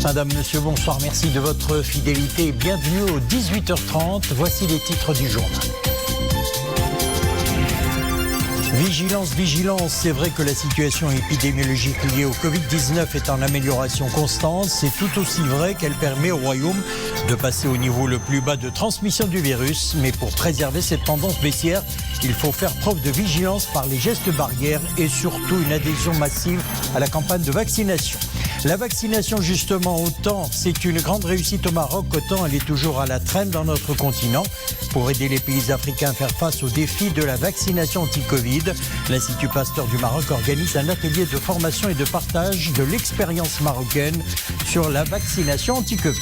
Madame, monsieur, bonsoir, merci de votre fidélité et bienvenue au 18h30. Voici les titres du journal. Vigilance, vigilance, c'est vrai que la situation épidémiologique liée au Covid-19 est en amélioration constante. C'est tout aussi vrai qu'elle permet au Royaume de passer au niveau le plus bas de transmission du virus. Mais pour préserver cette tendance baissière, il faut faire preuve de vigilance par les gestes barrières et surtout une adhésion massive à la campagne de vaccination. La vaccination, justement, autant c'est une grande réussite au Maroc, autant elle est toujours à la traîne dans notre continent. Pour aider les pays africains à faire face au défi de la vaccination anti-Covid, l'Institut Pasteur du Maroc organise un atelier de formation et de partage de l'expérience marocaine sur la vaccination anti-Covid.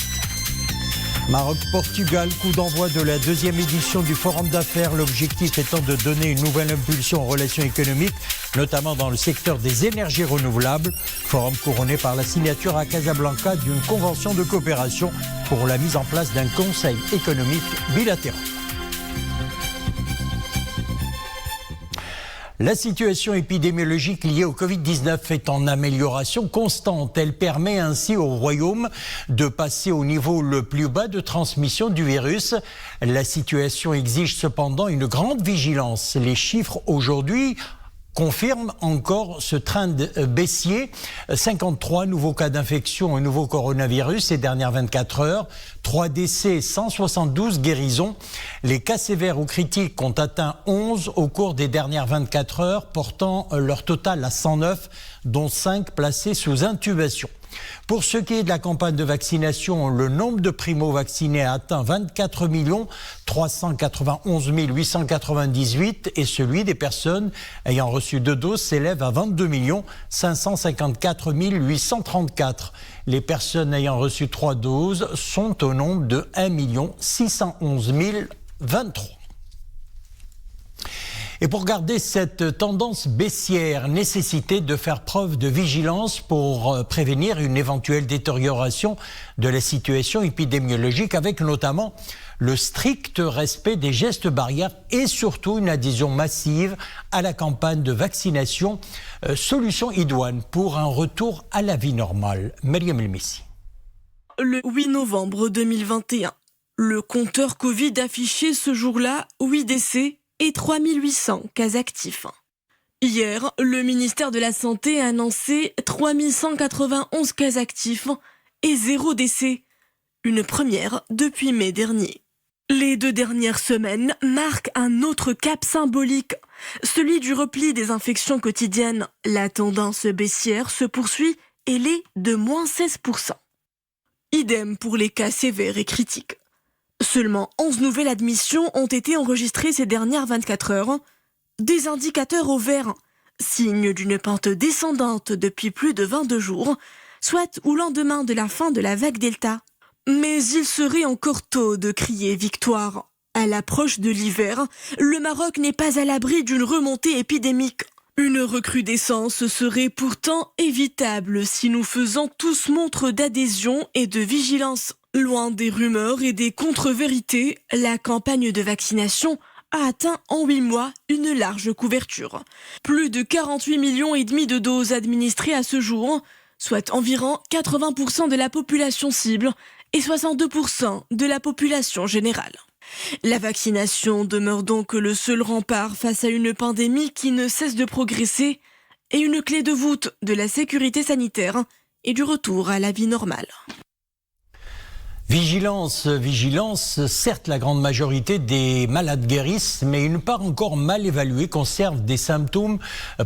Maroc-Portugal, coup d'envoi de la deuxième édition du Forum d'affaires. L'objectif étant de donner une nouvelle impulsion aux relations économiques, notamment dans le secteur des énergies renouvelables. Forum couronné par la signature à Casablanca d'une convention de coopération pour la mise en place d'un conseil économique bilatéral. La situation épidémiologique liée au Covid-19 est en amélioration constante. Elle permet ainsi au Royaume de passer au niveau le plus bas de transmission du virus. La situation exige cependant une grande vigilance. Les chiffres aujourd'hui confirme encore ce trend baissier. 53 nouveaux cas d'infection au nouveau coronavirus ces dernières 24 heures. 3 décès, 172 guérisons. Les cas sévères ou critiques ont atteint 11 au cours des dernières 24 heures, portant leur total à 109, dont 5 placés sous intubation. Pour ce qui est de la campagne de vaccination, le nombre de primo-vaccinés a atteint 24 391 898 et celui des personnes ayant reçu 2 doses s'élève à 22 554 834. Les personnes ayant reçu 3 doses sont au nombre de 1 611 023. Et pour garder cette tendance baissière, nécessité de faire preuve de vigilance pour prévenir une éventuelle détérioration de la situation épidémiologique, avec notamment le strict respect des gestes barrières et surtout une adhésion massive à la campagne de vaccination. Solution idoine pour un retour à la vie normale. Mariam El-Messi. Le 8 novembre 2021, le compteur Covid affichait ce jour-là 8 décès et 3800 cas actifs. Hier, le ministère de la Santé a annoncé 3191 cas actifs et 0 décès, une première depuis mai dernier. Les 2 dernières semaines marquent un autre cap symbolique, celui du repli des infections quotidiennes. La tendance baissière se poursuit et l'est de moins 16%. Idem pour les cas sévères et critiques. Seulement 11 nouvelles admissions ont été enregistrées ces dernières 24 heures. Des indicateurs au vert, signe d'une pente descendante depuis plus de 22 jours, soit au lendemain de la fin de la vague Delta. Mais il serait encore tôt de crier victoire. À l'approche de l'hiver, le Maroc n'est pas à l'abri d'une remontée épidémique. Une recrudescence serait pourtant évitable si nous faisons tous montre d'adhésion et de vigilance. Loin des rumeurs et des contre-vérités, la campagne de vaccination a atteint en 8 mois une large couverture. Plus de 48,5 millions de doses administrées à ce jour, soit environ 80% de la population cible et 62% de la population générale. La vaccination demeure donc le seul rempart face à une pandémie qui ne cesse de progresser et une clé de voûte de la sécurité sanitaire et du retour à la vie normale. Vigilance, vigilance, certes la grande majorité des malades guérissent, mais une part encore mal évaluée conserve des symptômes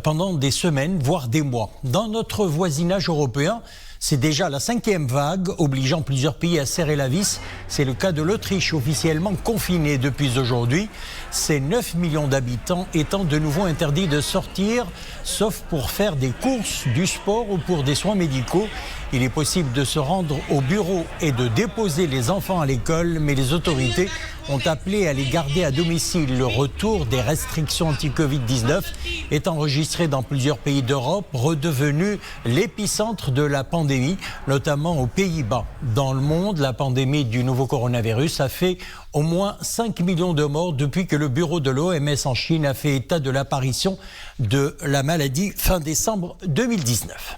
pendant des semaines, voire des mois. Dans notre voisinage européen, c'est déjà la 5e vague, obligeant plusieurs pays à serrer la vis. C'est le cas de l'Autriche, officiellement confinée depuis aujourd'hui. Ses 9 millions d'habitants étant de nouveau interdits de sortir, sauf pour faire des courses, du sport ou pour des soins médicaux. Il est possible de se rendre au bureau et de déposer les enfants à l'école, mais les autorités ont appelé à les garder à domicile. Le retour des restrictions anti-Covid-19 est enregistré dans plusieurs pays d'Europe, redevenu l'épicentre de la pandémie, notamment aux Pays-Bas. Dans le monde, la pandémie du nouveau coronavirus a fait au moins 5 millions de morts depuis que le bureau de l'OMS en Chine a fait état de l'apparition de la maladie fin décembre 2019.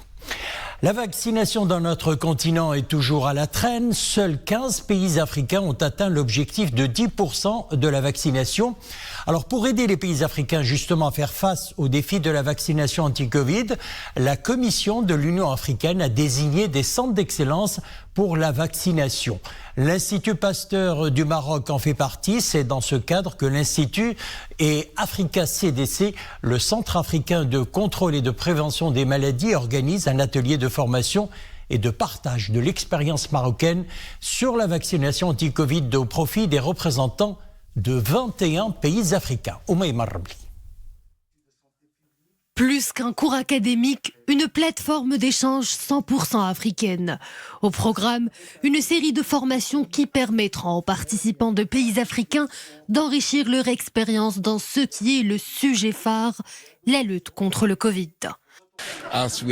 La vaccination dans notre continent est toujours à la traîne. Seuls 15 pays africains ont atteint l'objectif de 10% de la vaccination. Alors pour aider les pays africains justement à faire face au défi de la vaccination anti-Covid, la Commission de l'Union africaine a désigné des centres d'excellence pour la vaccination. L'Institut Pasteur du Maroc en fait partie. C'est dans ce cadre que l'Institut et Africa CDC, le Centre africain de contrôle et de prévention des maladies, organise un atelier de formation et de partage de l'expérience marocaine sur la vaccination anti-Covid au profit des représentants de 21 pays africains. Oumaïma Rabli. Plus qu'un cours académique, une plateforme d'échange 100% africaine. Au programme, une série de formations qui permettront aux participants de pays africains d'enrichir leur expérience dans ce qui est le sujet phare, la lutte contre le Covid. Si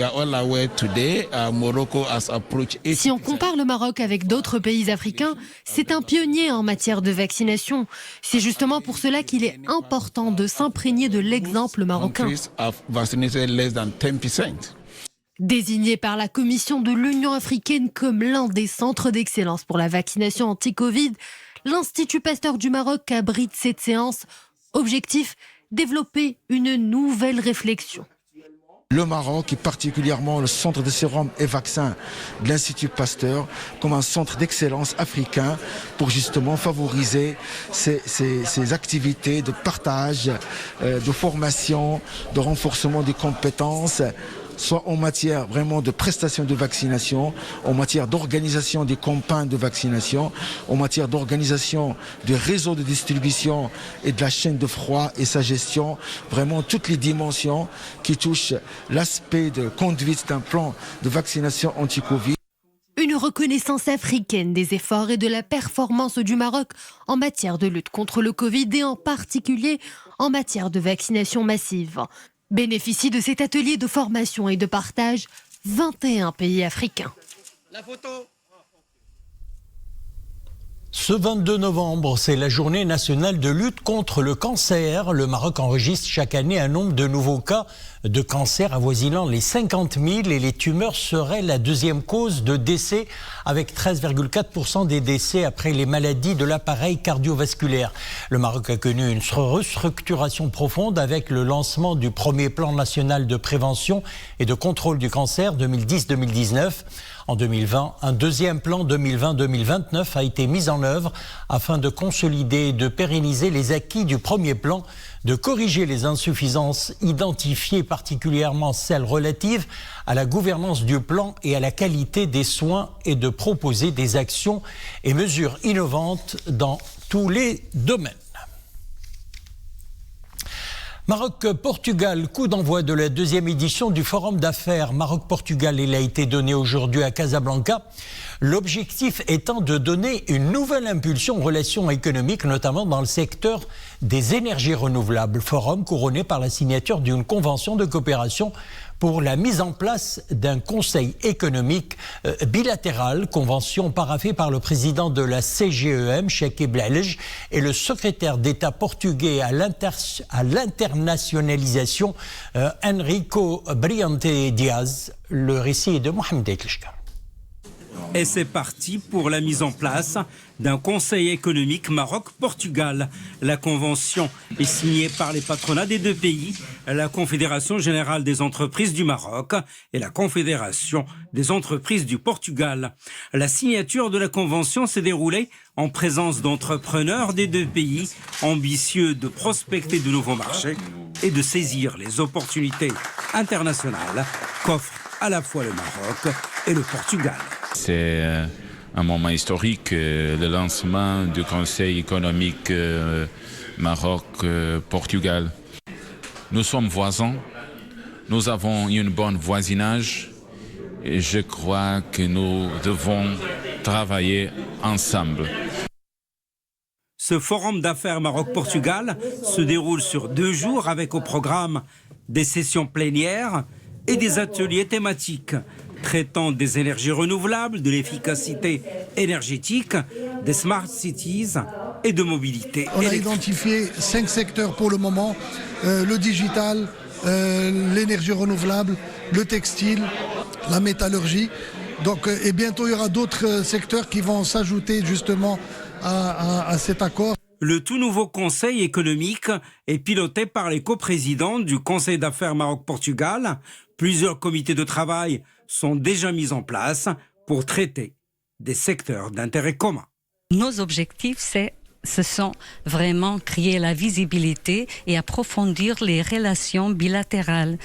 on compare le Maroc avec d'autres pays africains, c'est un pionnier en matière de vaccination. C'est justement pour cela qu'il est important de s'imprégner de l'exemple marocain. Désigné par la Commission de l'Union africaine comme l'un des centres d'excellence pour la vaccination anti-Covid, l'Institut Pasteur du Maroc abrite cette séance. Objectif, développer une nouvelle réflexion. Le Maroc et particulièrement le centre de sérum et vaccins de l'Institut Pasteur comme un centre d'excellence africain pour justement favoriser ces activités de partage, de formation, de renforcement des compétences, soit en matière vraiment de prestation de vaccination, en matière d'organisation des campagnes de vaccination, en matière d'organisation du réseau de distribution et de la chaîne de froid et sa gestion, vraiment toutes les dimensions qui touchent l'aspect de conduite d'un plan de vaccination anti-Covid. Une reconnaissance africaine des efforts et de la performance du Maroc en matière de lutte contre le Covid et en particulier en matière de vaccination massive. Bénéficient de cet atelier de formation et de partage 21 pays africains. La photo. Ce 22 novembre, c'est la journée nationale de lutte contre le cancer. Le Maroc enregistre chaque année un nombre de nouveaux cas de cancer avoisinant les 50 000 et les tumeurs seraient la deuxième cause de décès avec 13,4% des décès après les maladies de l'appareil cardiovasculaire. Le Maroc a connu une restructuration profonde avec le lancement du premier plan national de prévention et de contrôle du cancer 2010-2019. En 2020, un deuxième plan 2020-2029 a été mis en œuvre afin de consolider et de pérenniser les acquis du premier plan, de corriger les insuffisances identifiées, particulièrement celles relatives à la gouvernance du plan et à la qualité des soins et de proposer des actions et mesures innovantes dans tous les domaines. Maroc-Portugal, coup d'envoi de la deuxième édition du Forum d'affaires Maroc-Portugal. Il a été donné aujourd'hui à Casablanca. L'objectif étant de donner une nouvelle impulsion aux relations économiques, notamment dans le secteur des énergies renouvelables. Forum couronné par la signature d'une convention de coopération pour la mise en place d'un conseil économique bilatéral, convention paraphée par le président de la CGEM, Cheikh Blelej, et le secrétaire d'État portugais à l'internationalisation, Enrico Briante Diaz. Le récit est de Mohamed Etlishkar. Et c'est parti pour la mise en place d'un conseil économique Maroc-Portugal. La convention est signée par les patronats des deux pays, la Confédération générale des entreprises du Maroc et la Confédération des entreprises du Portugal. La signature de la convention s'est déroulée en présence d'entrepreneurs des deux pays, ambitieux de prospecter de nouveaux marchés et de saisir les opportunités internationales qu'offrent à la fois le Maroc et le Portugal. C'est un moment historique, le lancement du Conseil économique Maroc-Portugal. Nous sommes voisins, nous avons un bon voisinage et je crois que nous devons travailler ensemble. Ce forum d'affaires Maroc-Portugal se déroule sur 2 jours avec au programme des sessions plénières et des ateliers thématiques traitant des énergies renouvelables, de l'efficacité énergétique, des smart cities et de mobilité électrique. On a identifié 5 secteurs pour le moment, le digital, l'énergie renouvelable, le textile la métallurgie. Donc, et bientôt, il y aura d'autres secteurs qui vont s'ajouter justement à cet accord. Le tout nouveau Conseil économique est piloté par les coprésidents du Conseil d'affaires Maroc-Portugal. Plusieurs comités de travail sont déjà mis en place pour traiter des secteurs d'intérêt commun. Nos objectifs, ce sont vraiment créer la visibilité et approfondir les relations bilatérales,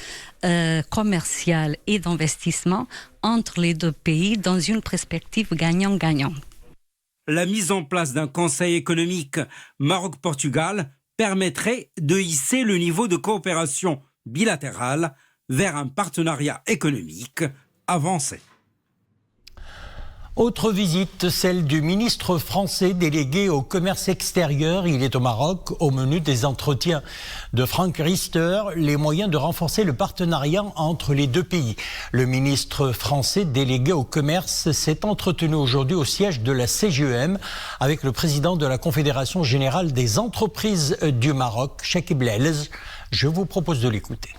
commerciales et d'investissement entre les deux pays dans une perspective gagnant-gagnant. La mise en place d'un conseil économique Maroc-Portugal permettrait de hisser le niveau de coopération bilatérale vers un partenariat économique avancé. Autre visite, celle du ministre français délégué au commerce extérieur. Il est au Maroc. Au menu des entretiens de Frank Riester, les moyens de renforcer le partenariat entre les deux pays. Le ministre français délégué au commerce s'est entretenu aujourd'hui au siège de la CGEM avec le président de la Confédération générale des entreprises du Maroc, Chakib Lelz. Je vous propose de l'écouter.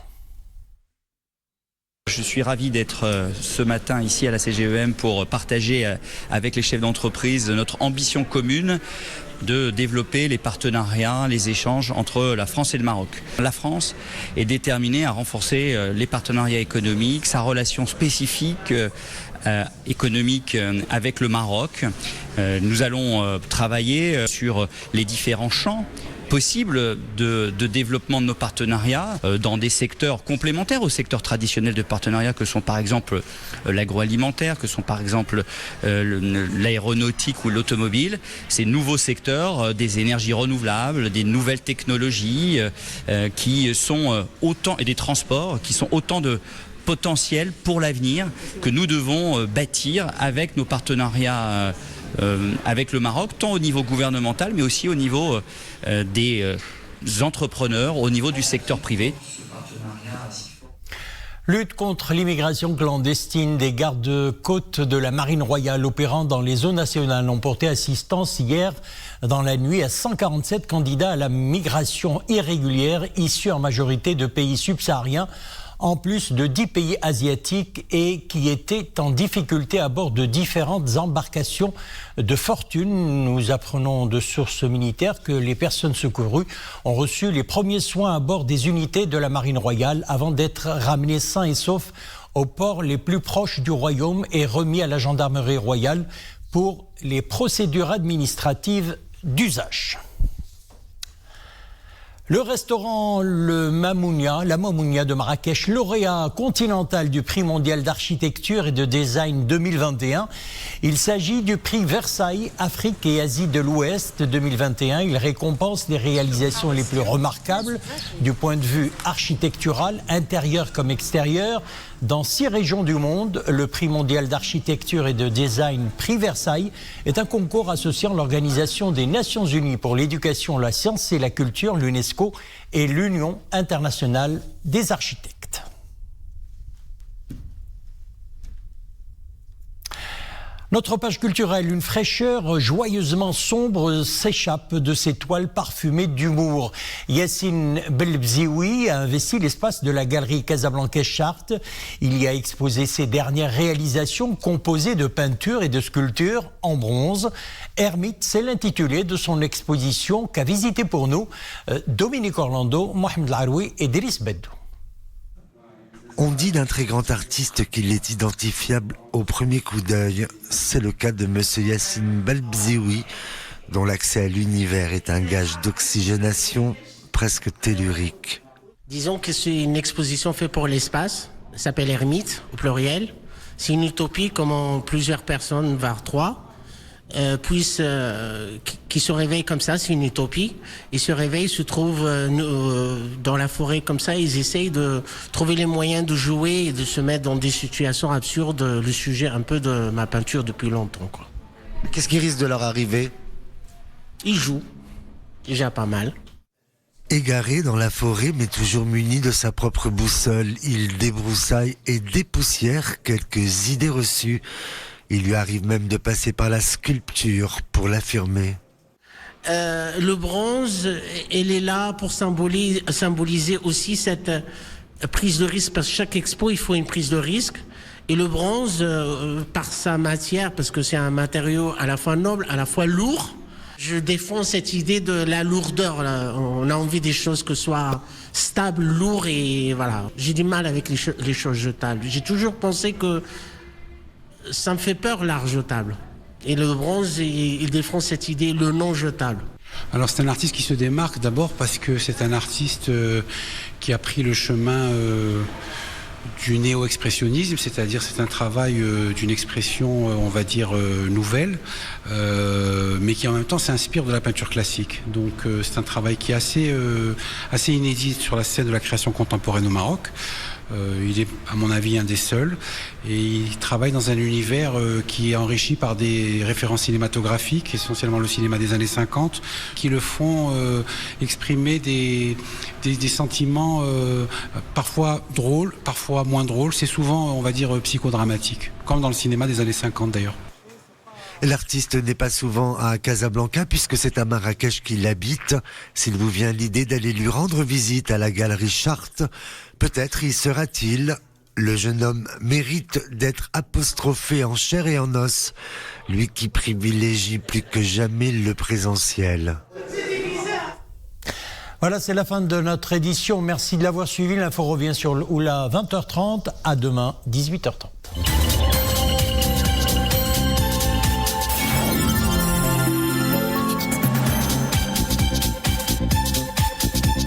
Je suis ravi d'être ce matin ici à la CGEM pour partager avec les chefs d'entreprise notre ambition commune de développer les partenariats, les échanges entre la France et le Maroc. La France est déterminée à renforcer les partenariats économiques, sa relation spécifique économique avec le Maroc. Nous allons travailler sur les différents champs possible de développement de nos partenariats dans des secteurs complémentaires au secteur traditionnel de partenariat que sont par exemple l'agroalimentaire, que sont par exemple l'aéronautique ou l'automobile. Ces nouveaux secteurs des énergies renouvelables, des nouvelles technologies qui sont autant, et des transports qui sont autant de potentiel pour l'avenir que nous devons bâtir avec nos partenariats avec le Maroc, tant au niveau gouvernemental mais aussi au niveau des entrepreneurs, au niveau du secteur privé. Lutte contre l'immigration clandestine. Des gardes-côtes de la Marine royale opérant dans les eaux nationales ont porté assistance hier dans la nuit à 147 candidats à la migration irrégulière issus en majorité de pays subsahariens, en plus de 10 pays asiatiques et qui étaient en difficulté à bord de différentes embarcations de fortune. Nous apprenons de sources militaires que les personnes secourues ont reçu les premiers soins à bord des unités de la Marine royale avant d'être ramenées sains et saufs aux ports les plus proches du royaume et remis à la gendarmerie royale pour les procédures administratives d'usage. Le restaurant la Mamounia de Marrakech, lauréat continental du prix mondial d'architecture et de design 2021. Il s'agit du prix Versailles, Afrique et Asie de l'Ouest 2021. Il récompense les réalisations les plus remarquables du point de vue architectural, intérieur comme extérieur. Dans 6 régions du monde, le prix mondial d'architecture et de design Prix Versailles est un concours associant l'Organisation des Nations Unies pour l'éducation, la science et la culture, l'UNESCO, et l'Union internationale des architectes. Notre page culturelle, une fraîcheur joyeusement sombre s'échappe de ces toiles parfumées d'humour. Yassine Belbzioui a investi l'espace de la galerie Casablanca Charte. Il y a exposé ses dernières réalisations composées de peintures et de sculptures en bronze. Hermite, c'est l'intitulé de son exposition qu'a visité pour nous Dominique Orlando, Mohamed Laroui et Driss Beddou. On dit d'un très grand artiste qu'il est identifiable au premier coup d'œil. C'est le cas de monsieur Yassine Belbzioui, dont l'accès à l'univers est un gage d'oxygénation presque tellurique. Disons que c'est une exposition faite pour l'espace, ça s'appelle Hermite au pluriel. C'est une utopie comment plusieurs personnes, voire 3, qui se réveillent comme ça, c'est une utopie. Ils se réveillent, se trouvent dans la forêt comme ça, ils essayent de trouver les moyens de jouer et de se mettre dans des situations absurdes, le sujet un peu de ma peinture depuis longtemps, quoi. Qu'est-ce qui risque de leur arriver? Ils jouent, déjà pas mal. Égaré dans la forêt, mais toujours muni de sa propre boussole, il débroussaille et dépoussière quelques idées reçues. Il lui arrive même de passer par la sculpture pour l'affirmer. Le bronze, elle est là pour symboliser aussi cette prise de risque, parce que chaque expo, il faut une prise de risque. Et le bronze, par sa matière, parce que c'est un matériau à la fois noble, à la fois lourd, je défends cette idée de la lourdeur. Là. On a envie des choses que soient stables, lourds et voilà. J'ai du mal avec les choses jetables. J'ai toujours pensé que ça me fait peur l'art jetable. Et le bronze, il défend cette idée, le non jetable. Alors c'est un artiste qui se démarque d'abord parce que c'est un artiste qui a pris le chemin du néo-expressionnisme, c'est-à-dire c'est un travail d'une expression, on va dire, nouvelle, mais qui en même temps s'inspire de la peinture classique. Donc c'est un travail qui est assez inédit sur la scène de la création contemporaine au Maroc. Il est, à mon avis, un des seuls. Et il travaille dans un univers qui est enrichi par des références cinématographiques, essentiellement le cinéma des années 50, qui le font exprimer des sentiments parfois drôles, parfois moins drôles. C'est souvent, on va dire, psychodramatique, comme dans le cinéma des années 50 d'ailleurs. L'artiste n'est pas souvent à Casablanca puisque c'est à Marrakech qu'il habite. S'il vous vient l'idée d'aller lui rendre visite à la galerie Charte, peut-être y sera-t-il. Le jeune homme mérite d'être apostrophé en chair et en os, lui qui privilégie plus que jamais le présentiel. Voilà, c'est la fin de notre édition. Merci de l'avoir suivi. L'info revient sur Oula 20h30. À demain, 18h30.